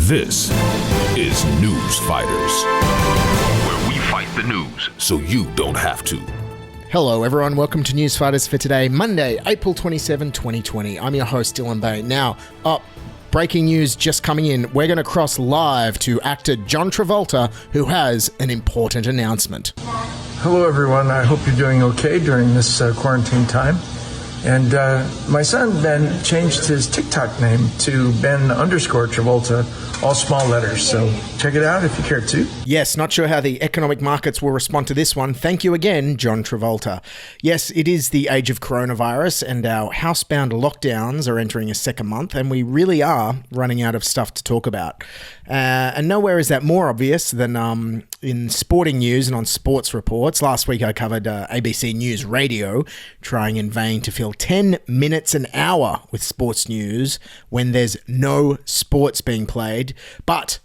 This is Newsfighters, where we fight the news so you don't have to. Hello everyone, welcome to Newsfighters for today, Monday, April 27, 2020. I'm your host, Dylan Behan. Now, breaking news just coming in. We're going to cross live to actor John Travolta, who has an important announcement. Hello everyone, I hope you're doing okay during this quarantine time. And my son, Ben, changed his TikTok name to Ben_Travolta, all small letters. So check it out if you care to. Yes, not sure how the economic markets will respond to this one. Thank you again, John Travolta. Yes, it is the age of coronavirus and our housebound lockdowns are entering a second month and we really are running out of stuff to talk about. And nowhere is that more obvious than in sporting news and on sports reports. Last week I covered ABC News Radio trying in vain to fill 10 minutes an hour with sports news when there's no sports being played. But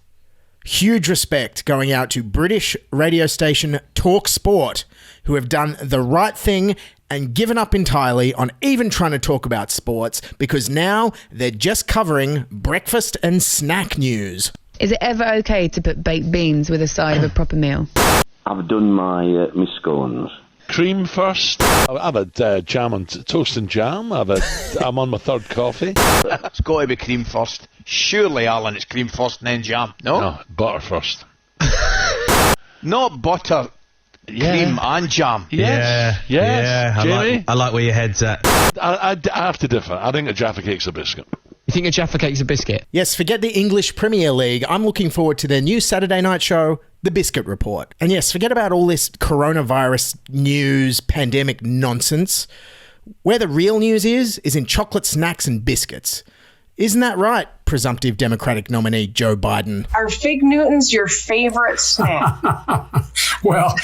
huge respect going out to British radio station Talk Sport, who have done the right thing and given up entirely on even trying to talk about sports, because now they're just covering breakfast and snack news. Is it ever okay to put baked beans with a side of a proper meal? I've done my scones. Cream first. I've had jam and toast and jam. I'm on my third coffee. It's got to be cream first. Surely, Alan, it's cream first and then jam. No, butter first. Not butter, cream and jam. Yes. Jamie? I like where your head's at. I have to differ. I think a Jaffa Cake's a biscuit. You think a Jaffa Cake's a biscuit? Yes, forget the English Premier League. I'm looking forward to their new Saturday night show, The Biscuit Report. And yes, forget about all this coronavirus news, pandemic nonsense. Where the real news is in chocolate snacks and biscuits. Isn't that right, presumptive Democratic nominee Joe Biden? Are Fig Newtons your favorite snack? Well,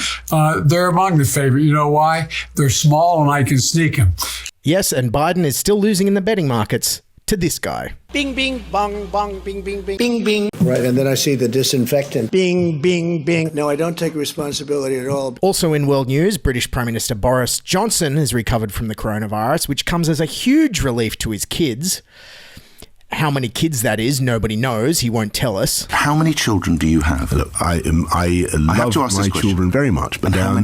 they're among the favorite. You know why? They're small and I can sneak them. Yes, and Biden is still losing in the betting markets to this guy. Bing, bing, bong, bong, bing, bing, bing. Bing, bing. Right, and then I see the disinfectant. Bing, bing, bing. No, I don't take responsibility at all. Also in world news, British Prime Minister Boris Johnson has recovered from the coronavirus, which comes as a huge relief to his kids. How many kids that is, nobody knows. He won't tell us. How many children do you have? Look, I love my children very much, but they are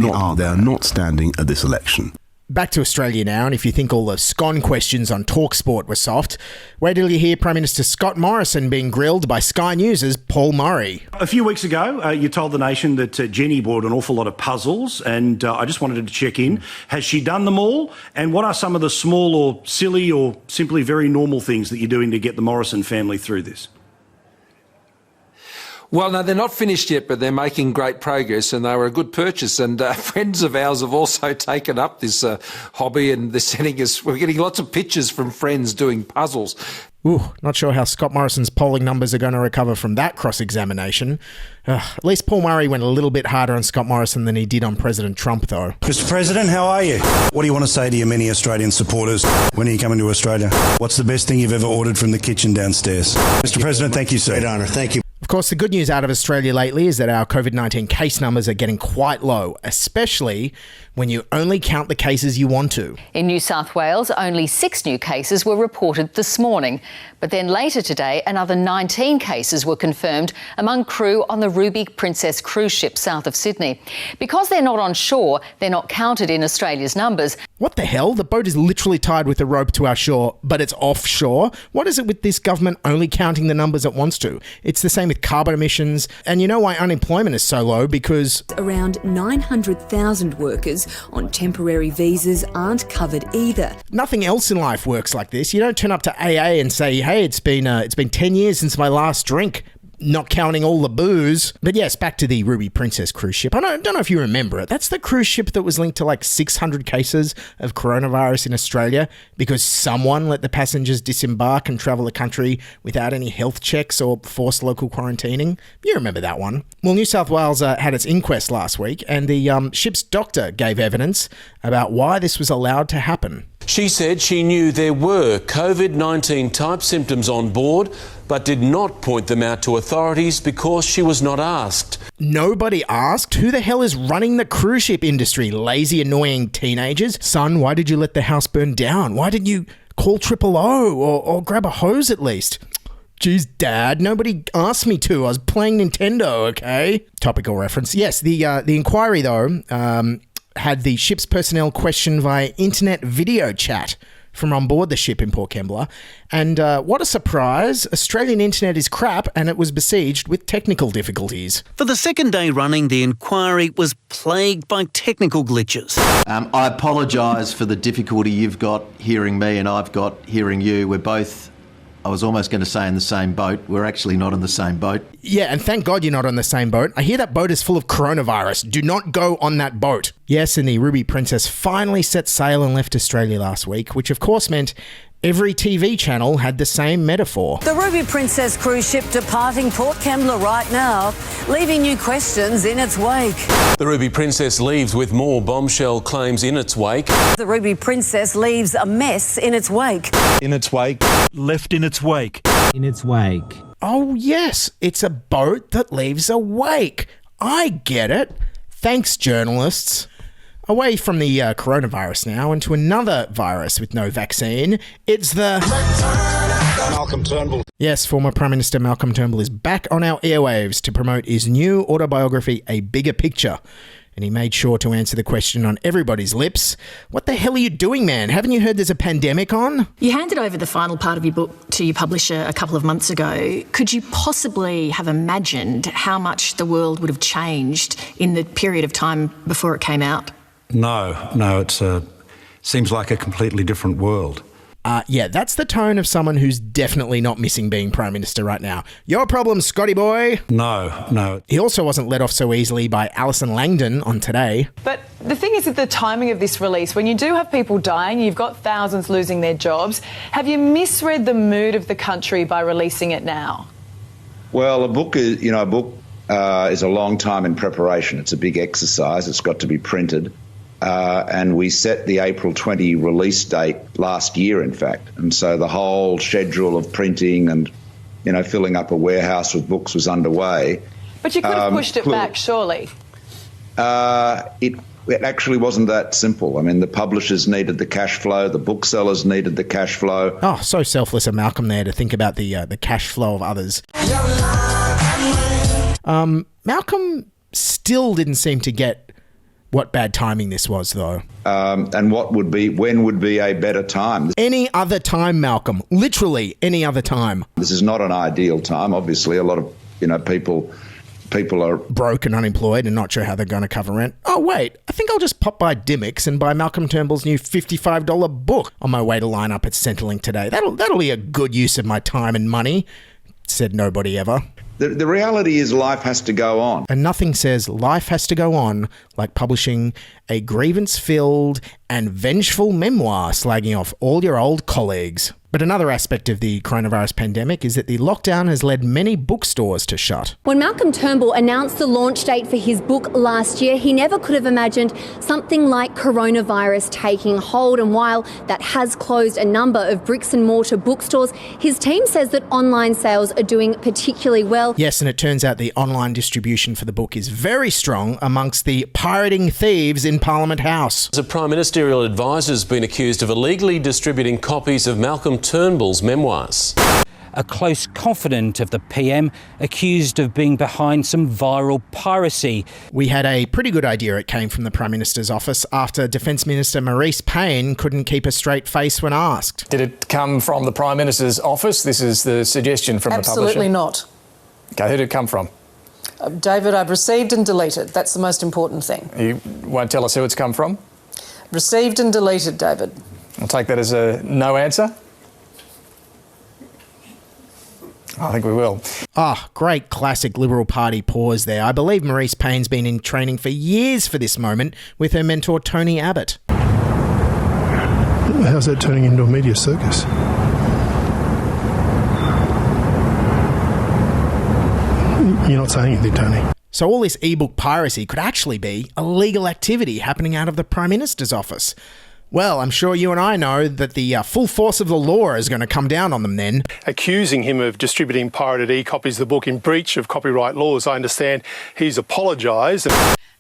not standing at this election. Back to Australia now, and if you think all the scone questions on TalkSport were soft, wait till you hear Prime Minister Scott Morrison being grilled by Sky News' Paul Murray. A few weeks ago, you told the nation that Jenny bought an awful lot of puzzles, and I just wanted to check in. Has she done them all? And what are some of the small or silly or simply very normal things that you're doing to get the Morrison family through this? Well, no, they're not finished yet, but they're making great progress and they were a good purchase. And friends of ours have also taken up this hobby and they're sending us, we're getting lots of pictures from friends doing puzzles. Ooh, not sure how Scott Morrison's polling numbers are going to recover from that cross-examination. At least Paul Murray went a little bit harder on Scott Morrison than he did on President Trump, though. Mr. President, how are you? What do you want to say to your many Australian supporters when are you coming to Australia? What's the best thing you've ever ordered from the kitchen downstairs? Mr. President, thank you, sir. Great honour. Thank you. Of course, the good news out of Australia lately is that our COVID-19 case numbers are getting quite low, especially when you only count the cases you want to. In New South Wales, only 6 new cases were reported this morning. But then later today, another 19 cases were confirmed among crew on the Ruby Princess cruise ship south of Sydney. Because they're not on shore, they're not counted in Australia's numbers. What the hell? The boat is literally tied with a rope to our shore, but it's offshore? What is it with this government only counting the numbers it wants to? It's the same with carbon emissions. And you know why unemployment is so low? Because around 900,000 workers on temporary visas aren't covered either. Nothing else in life works like this. You don't turn up to AA and say, hey, it's been 10 years since my last drink. Not counting all the booze. But yes, back to the Ruby Princess cruise ship. I don't know if you remember it. That's the cruise ship that was linked to like 600 cases of coronavirus in Australia because someone let the passengers disembark and travel the country without any health checks or forced local quarantining. You remember that one. Well, New South Wales had its inquest last week and the ship's doctor gave evidence about why this was allowed to happen. She said she knew there were COVID-19 type symptoms on board, but did not point them out to authorities because she was not asked. Nobody asked? Who the hell is running the cruise ship industry? Lazy, annoying teenagers? Son, why did you let the house burn down? Why didn't you call 000 or grab a hose at least? Geez, Dad, nobody asked me to. I was playing Nintendo, okay? Topical reference. Yes, the inquiry, though, had the ship's personnel questioned via internet video chat from on board the ship in Port Kembla. And what a surprise. Australian internet is crap, and it was besieged with technical difficulties. For the second day running, the inquiry was plagued by technical glitches. I apologise for the difficulty you've got hearing me and I've got hearing you. We're both, I was almost going to say, in the same boat. We're actually not in the same boat. Yeah, and thank God you're not on the same boat. I hear that boat is full of coronavirus. Do not go on that boat. Yes, and the Ruby Princess finally set sail and left Australia last week, which of course meant every TV channel had the same metaphor. The Ruby Princess cruise ship departing Port Kembla right now, leaving new questions in its wake. The Ruby Princess leaves with more bombshell claims in its wake. The Ruby Princess leaves a mess in its wake. In its wake. Left in its wake. In its wake. Oh yes, it's a boat that leaves a wake. I get it. Thanks, journalists. Away from the coronavirus now and to another virus with no vaccine. It's the... Malcolm Turnbull. Yes, former Prime Minister Malcolm Turnbull is back on our airwaves to promote his new autobiography, A Bigger Picture. And he made sure to answer the question on everybody's lips. What the hell are you doing, man? Haven't you heard there's a pandemic on? You handed over the final part of your book to your publisher a couple of months ago. Could you possibly have imagined how much the world would have changed in the period of time before it came out? No, it seems like a completely different world. Yeah, that's the tone of someone who's definitely not missing being Prime Minister right now. Your problem, Scotty boy. No. He also wasn't let off so easily by Alison Langdon on Today. But the thing is, at the timing of this release, when you do have people dying, you've got thousands losing their jobs. Have you misread the mood of the country by releasing it now? Well, a book is a long time in preparation. It's a big exercise. It's got to be printed. And we set the April 20 release date last year, in fact. And so the whole schedule of printing and, filling up a warehouse with books was underway. But you could have pushed it back, surely. It actually wasn't that simple. I mean, the publishers needed the cash flow. The booksellers needed the cash flow. Oh, so selfless of Malcolm there to think about the cash flow of others. Malcolm still didn't seem to get what bad timing this was, though. And when would be a better time? Any other time, Malcolm. Literally any other time. This is not an ideal time. Obviously, a lot of, people are broke and unemployed and not sure how they're going to cover rent. Oh, wait, I think I'll just pop by Dimmicks and buy Malcolm Turnbull's new $55 book on my way to line up at Centrelink today. That'll be a good use of my time and money, said nobody ever. The reality is life has to go on. And nothing says life has to go on like publishing a grievance-filled and vengeful memoir slagging off all your old colleagues. But another aspect of the coronavirus pandemic is that the lockdown has led many bookstores to shut. When Malcolm Turnbull announced the launch date for his book last year, he never could have imagined something like coronavirus taking hold. And while that has closed a number of bricks and mortar bookstores, his team says that online sales are doing particularly well. Yes, and it turns out the online distribution for the book is very strong amongst the pirating thieves in Parliament House. A Prime Ministerial advisor has been accused of illegally distributing copies of Malcolm Turnbull's memoirs. A close confidant of the PM accused of being behind some viral piracy. We had a pretty good idea it came from the Prime Minister's office after Defence Minister Marise Payne couldn't keep a straight face when asked. Did it come from the Prime Minister's office? This is the suggestion from the publisher. Absolutely not. Okay, who did it come from? David, I've received and deleted. That's the most important thing. You won't tell us who it's come from? Received and deleted, David. I'll take that as a no answer. I think we will. Great classic Liberal Party pause there. I believe Marise Payne's been in training for years for this moment with her mentor Tony Abbott. How's that turning into a media circus? You're not saying anything, Tony. So all this e-book piracy could actually be illegal activity happening out of the Prime Minister's office. Well, I'm sure you and I know that the full force of the law is going to come down on them then. Accusing him of distributing pirated e-copies of the book in breach of copyright laws. I understand he's apologised.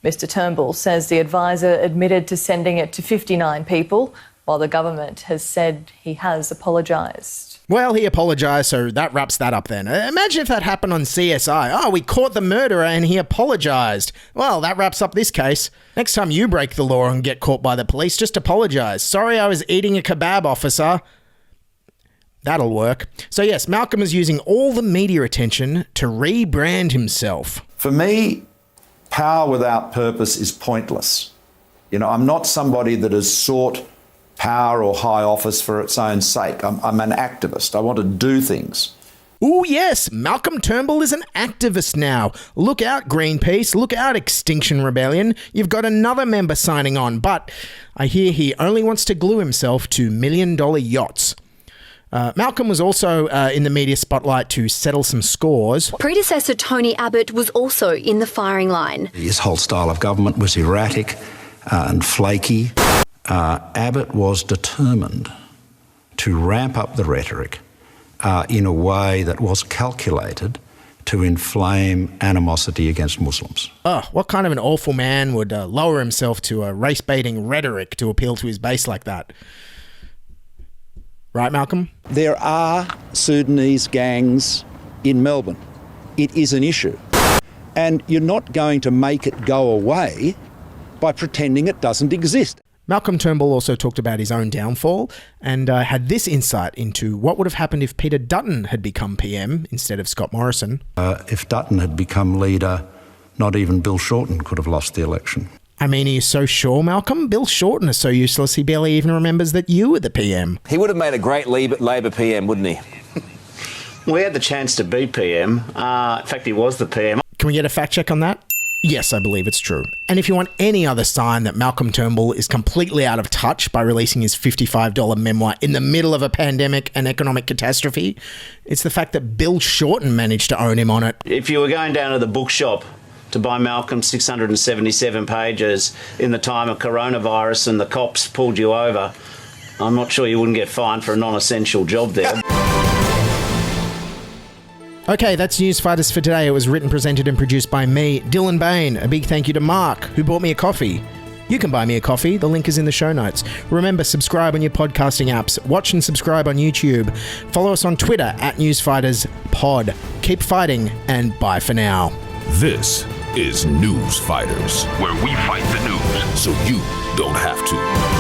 Mr Turnbull says the advisor admitted to sending it to 59 people, while the government has said he has apologised. Well, he apologised, so that wraps that up then. Imagine if that happened on CSI. Oh, we caught the murderer and he apologised. Well, that wraps up this case. Next time you break the law and get caught by the police, just apologise. Sorry, I was eating a kebab, officer. That'll work. So yes, Malcolm is using all the media attention to rebrand himself. For me, power without purpose is pointless. You know, I'm not somebody that has sought power or high office for its own sake. I'm an activist. I want to do things. Ooh, yes, Malcolm Turnbull is an activist now. Look out, Greenpeace. Look out, Extinction Rebellion. You've got another member signing on, but I hear he only wants to glue himself to million-dollar yachts. Malcolm was also in the media spotlight to settle some scores. Predecessor Tony Abbott was also in the firing line. His whole style of government was erratic and flaky. Abbott was determined to ramp up the rhetoric in a way that was calculated to inflame animosity against Muslims. Oh, what kind of an awful man would lower himself to a race-baiting rhetoric to appeal to his base like that? Right, Malcolm? There are Sudanese gangs in Melbourne. It is an issue. And you're not going to make it go away by pretending it doesn't exist. Malcolm Turnbull also talked about his own downfall and had this insight into what would have happened if Peter Dutton had become PM instead of Scott Morrison. If Dutton had become leader, not even Bill Shorten could have lost the election. I mean, are you so sure, Malcolm? Bill Shorten is so useless he barely even remembers that you were the PM. He would have made a great Labor PM, wouldn't he? We had the chance to be PM. In fact, he was the PM. Can we get a fact check on that? Yes, I believe it's true. And if you want any other sign that Malcolm Turnbull is completely out of touch by releasing his $55 memoir in the middle of a pandemic and economic catastrophe, it's the fact that Bill Shorten managed to own him on it. If you were going down to the bookshop to buy Malcolm's 677 pages in the time of coronavirus and the cops pulled you over, I'm not sure you wouldn't get fined for a non-essential job there. Okay, that's Newsfighters for today. It was written, presented and produced by me, Dylan Behan. A big thank you to Mark, who bought me a coffee. You can buy me a coffee. The link is in the show notes. Remember, subscribe on your podcasting apps. Watch and subscribe on YouTube. Follow us on Twitter @NewsFightersPod. Keep fighting, and bye for now. This is Newsfighters, where we fight the news so you don't have to.